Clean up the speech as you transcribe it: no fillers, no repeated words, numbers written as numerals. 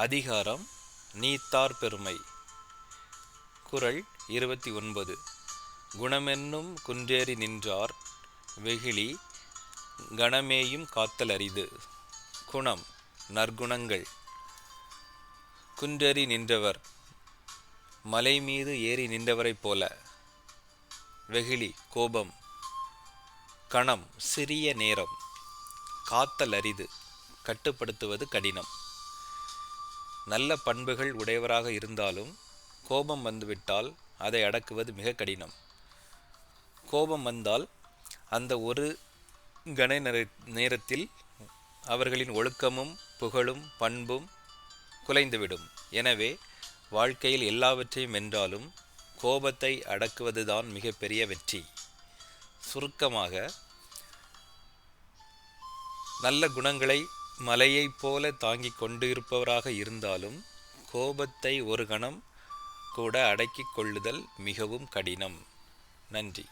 அதிகாரம் நீத்தார் பெருமை. குறள் 29. குணமென்னும் குன்றேறி நின்றார் வெகுளி கணமேயும் காத்தல் அரிது. குணம் நற்குணங்கள். குன்றேறி நின்றவர் மலை மீது ஏறி நின்றவரைப் போல. வெகுளி கோபம். கணம் சிறிய நேரம். காத்தல் அரிது கட்டுப்படுத்துவது கடினம். நல்ல பண்புகள் உடையவராக இருந்தாலும் கோபம் வந்துவிட்டால் அதை அடக்குவது மிக கடினம். கோபம் வந்தால் அந்த ஒரு கண நேரத்தில் அவர்களின் ஒழுக்கமும் புகழும் பண்பும் குலைந்துவிடும். எனவே வாழ்க்கையில் எல்லாவற்றையும் வென்றாலும் கோபத்தை அடக்குவதுதான் மிகப்பெரிய வெற்றி. சுருக்கமாக, நல்ல குணங்களை மலையைப் போல தாங்கிக் கொண்டிருப்பவராக இருந்தாலும் கோபத்தை ஒரு கணம் கூட அடக்கிக் கொள்ளுதல் மிகவும் கடினம். நன்றி.